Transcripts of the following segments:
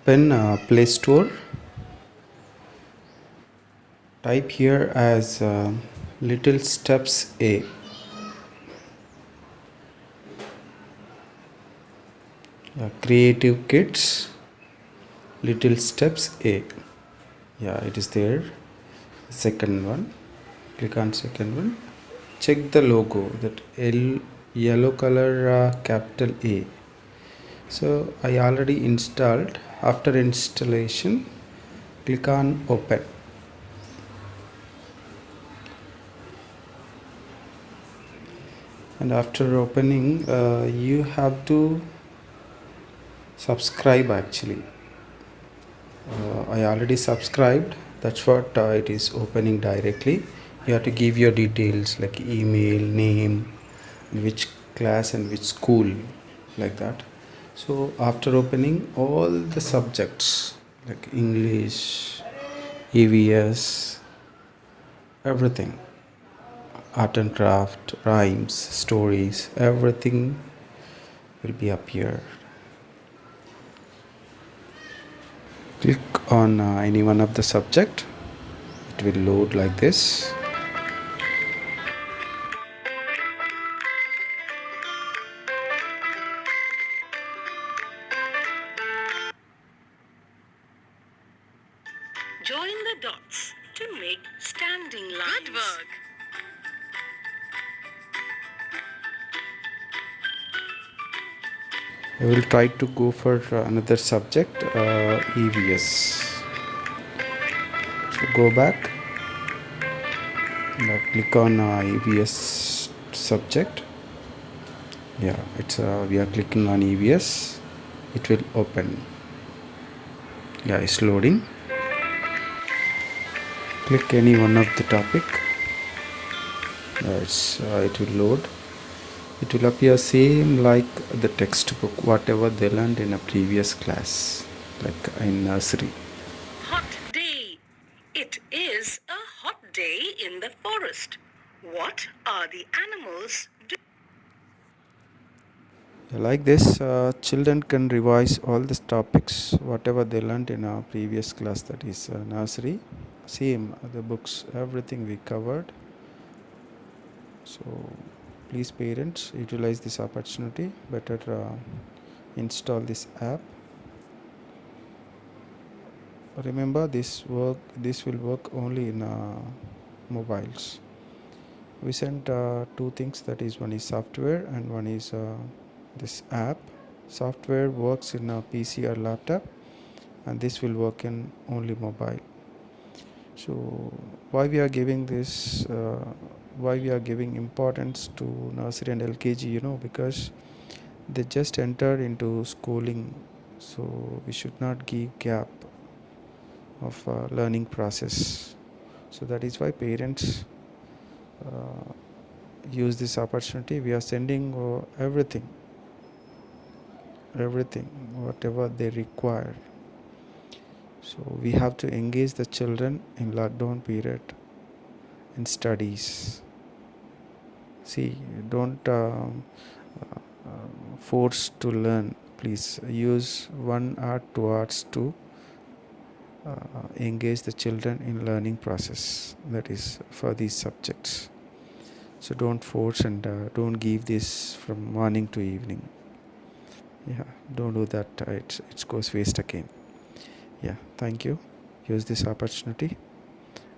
open Play Store. Type here as Little Steps A. Creative Kids Little Steps A. Yeah, it is there. Second one. Click on second one. Check the logo, that yellow color capital A. So I already installed. After installation, click on open. And after opening, you have to subscribe actually. I already subscribed, that's what it is opening directly. You have to give your details like email, name, which class and which school, like that. So after opening, all the subjects like English, EVS, everything, art and craft, rhymes, stories, everything will be up here. Click on any one of the subject. It will load like this. Join the dots to make standing lines. Good work. I will try to go for another subject, EVS. So go back. Now click on EVS subject. Yeah, it's we are clicking on EVS. It will open. Yeah, it's loading. Click any one of the topic. It will load. It will appear same like the textbook, whatever they learned in a previous class, like in nursery. Hot day. It is a hot day in the forest. What are the animals doing? Like this, children can revise all the topics, whatever they learned in our previous class, that is nursery. Same, the books, everything we covered. So please parents, utilize this opportunity. Better install this app. Remember, this will work only in mobiles. We sent two things, that is, one is software and one is this app. Software works in a PC or laptop, and this will work in only mobile. So why we are giving this, why we are giving importance to nursery and LKG, because they just entered into schooling, so we should not give gap of learning process. So that is why parents use this opportunity. We are sending everything whatever they require. So we have to engage the children in lockdown period in studies. See, don't force to learn. Please use 1 hour 2 hours to engage the children in learning process, that is for these subjects. So don't force and don't give this from morning to evening. Yeah, don't do that. It goes waste again. Yeah, thank you. Use this opportunity,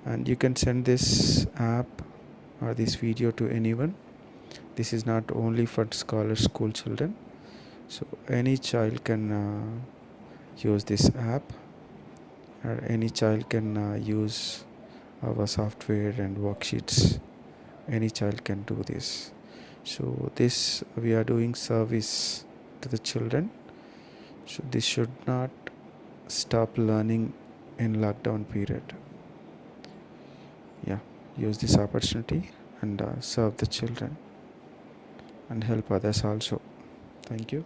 and you can send this app or this video to anyone. This is not only for scholars school children, so any child can use this app, or any child can use our software and worksheets. Any child can do this. So this, we are doing service to the children, so this should not stop learning in lockdown period. Yeah, use this opportunity and serve the children and help others also. Thank you.